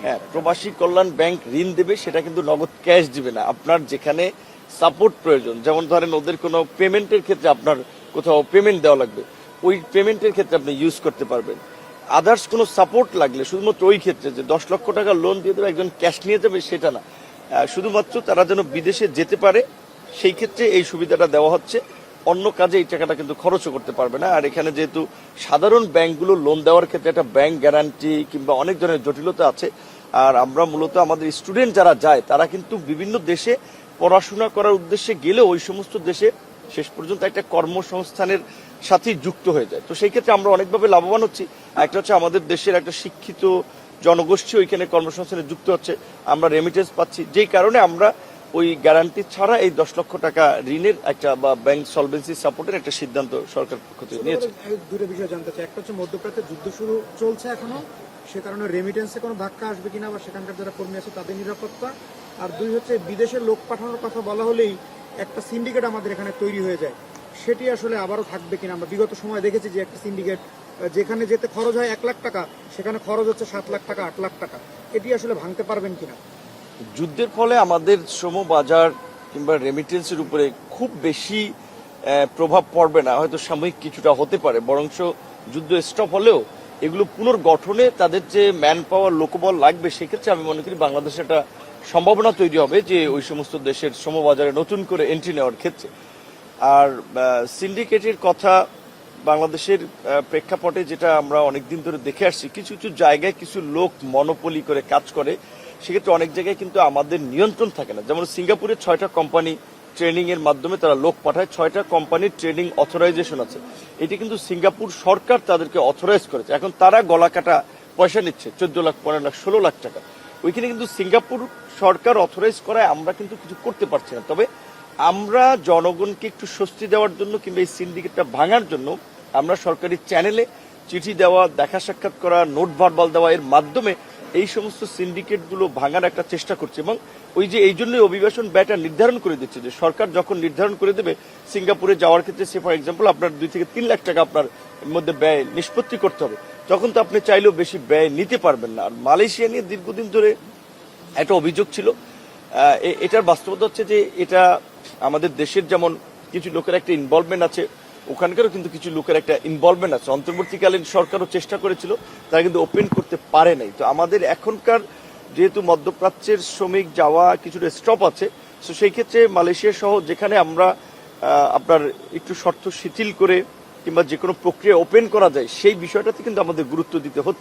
হ্যাঁ, প্রবাসী কল্যাণ ব্যাংক ঋণ দেবে, সেটা কিন্তু নগদ ক্যাশ দিবে না। আপনার যেখানে সাপোর্ট প্রয়োজন, যেমন ধরেন ওদের কোনো পেমেন্টের ক্ষেত্রে আপনার কোথাও পেমেন্ট দেওয়া লাগবে, ওই পেমেন্টের ক্ষেত্রে আপনি ইউজ করতে পারবেন। আদার্স কোনো সাপোর্ট লাগলে শুধুমাত্র ওই ক্ষেত্রে যে 10 লক্ষ টাকা লোন দিয়ে দেবে একজন ক্যাশ নিয়ে যাবে সেটা না, শুধুমাত্র তারা যেন বিদেশে যেতে পারে সেই ক্ষেত্রে এই সুবিধাটা দেওয়া হচ্ছে। অন্য কাজে এই টাকাটা কিন্তু খরচও করতে পারবে না। আর এখানে যেহেতু সাধারণ ব্যাংকগুলো লোন দেওয়ার ক্ষেত্রে একটা ব্যাংক গ্যারান্টি কিংবা অনেক ধরনের জটিলতা আছে, আর আমরা মূলত আমাদের স্টুডেন্ট যারা যায় তারা কিন্তু বিভিন্ন দেশে পড়াশোনা করার উদ্দেশ্যে গেলেও ওই সমস্ত দেশে শেষ পর্যন্ত একটা কর্মসংস্থানের সাথেই যুক্ত হয়ে যায়। তো সেই ক্ষেত্রে আমরা অনেকভাবে লাভবান হচ্ছি। একটা হচ্ছে আমাদের দেশের একটা শিক্ষিত জনগোষ্ঠী ওইখানে কর্মসংস্থানে যুক্ত হচ্ছে, আমরা রেমিটেন্স পাচ্ছি, যেই কারণে আমরা ওই গ্যারান্টি ছাড়া এই 10 লক্ষ টাকা ঋণের একটা বা ব্যাংক সলভেন্সি সাপোর্টের একটা সিদ্ধান্ত সরকার পক্ষ থেকে নিয়েছে। দুটো বিষয় জানতে চাই, একটা হচ্ছে মধ্যপ্রাচ্যে যুদ্ধ শুরু চলছে এখনো, সে কারণে রেমিটেন্সে কোনো ধাক্কা আসবে কিনা বা সেখানকার যারা কর্মী আছে তাদের নিরাপত্তা, আর দুই হচ্ছে বিদেশের লোক পাঠানোর কথা বলা হলেই একটা সিন্ডিকেট আমাদের এখানে তৈরি হয়ে যায়, সেটি আসলে আবারও থাকবে কিনা? আমরা বিগত সময় দেখেছি যে একটা সিন্ডিকেট যেখানে যেতে খরচ হয় 1 লাখ টাকা সেখানে খরচ হচ্ছে 7 লাখ টাকা 8 লাখ টাকা, এটি আসলে ভাঙতে পারবেন কিনা? যুদ্ধের ফলে আমাদের শ্রম বাজার কিংবা রেমিটেন্সের উপরে খুব বেশি প্রভাব পড়বে না, হয়তো সাময়িক কিছুটা হতে পারে, বরঞ্চ যুদ্ধ স্টপ হলেও এগুলো পুনর্গঠনে তাদের যে ম্যান পাওয়ার লোকবল লাগবে, সেক্ষেত্রে আমি মনে করি বাংলাদেশে একটা সম্ভাবনা তৈরি হবে যে ওই সমস্ত দেশের শ্রমবাজারে নতুন করে এন্ট্রি নেওয়ার ক্ষেত্রে। আর সিন্ডিকেটের কথা বাংলাদেশের প্রেক্ষাপটে যেটা আমরা অনেকদিন ধরে দেখে আসছি, কিছু কিছু জায়গায় কিছু লোক মনোপলি করে কাজ করে, সেক্ষেত্রে অনেক জায়গায় কিন্তু আমাদের নিয়ন্ত্রণ থাকে না। যেমন সিঙ্গাপুরে 6টা কোম্পানি ট্রেনিং এর মাধ্যমে তারা লোক পাঠায়, 6টা কোম্পানির ট্রেনিং অথরাইজেশন আছে। এটি কিন্তু সিঙ্গাপুর সরকার তাদেরকে অথরাইজ করেছে। এখন তারা গলা কাটা পয়সা নিচ্ছে 14 লাখ 15 লাখ 16 লাখ টাকা, ওইখানে কিন্তু সিঙ্গাপুর সরকার অথরাইজ করায় আমরা কিন্তু কিছু করতে পারছি না। তবে আমরা জনগণকে একটু স্বস্তি দেওয়ার জন্য কিংবা এই সিন্ডিকেটটা ভাঙার জন্য আমরা সরকারি চ্যানেলে চিঠি দেওয়া, দেখা সাক্ষাৎ করা, নোট ভার্বাল দেওয়া, এর মাধ্যমে এই সমস্ত সিন্ডিকেটগুলো ভাঙার একটা চেষ্টা করছে। এবং ওই যে এই জন্যই অভিবাসন ব্যয়টা নির্ধারণ করে দিচ্ছে যে সরকার যখন নির্ধারণ করে দেবে সিঙ্গাপুরে যাওয়ার ক্ষেত্রে, সে ফর এক্সাম্পল আপনার 2 থেকে 3 লাখ টাকা আপনার মধ্যে ব্যয় নিষ্পত্তি করতে হবে, তখন তো আপনি চাইলেও বেশি ব্যয় নিতে পারবেন না। আর মালয়েশিয়া নিয়ে দীর্ঘদিন ধরে একটা অভিযোগ ছিল, এটার বাস্তবতা হচ্ছে যে এটা আমাদের দেশের যেমন কিছু লোকের একটা ইনভলভমেন্ট আছে, ওখানকারও কিন্তু কিছু লোকের একটা ইনভলভমেন্ট আছে। অন্তর্বর্তীকালীন সরকারও চেষ্টা করেছিল, তারা কিন্তু ওপেন করতে পারে নাই। তো আমাদের এখনকার যেহেতু মধ্যপ্রাচ্যের শ্রমিক যাওয়া কিছুটা স্টপ আছে, তো সেই ক্ষেত্রে মালয়েশিয়া সহ যেখানে আমরা আপনার একটু শর্ত শিথিল করে কিংবা যে কোনো প্রক্রিয়া ওপেন করা যায়, সেই বিষয়টাতে কিন্তু আমাদের গুরুত্ব দিতে হচ্ছে।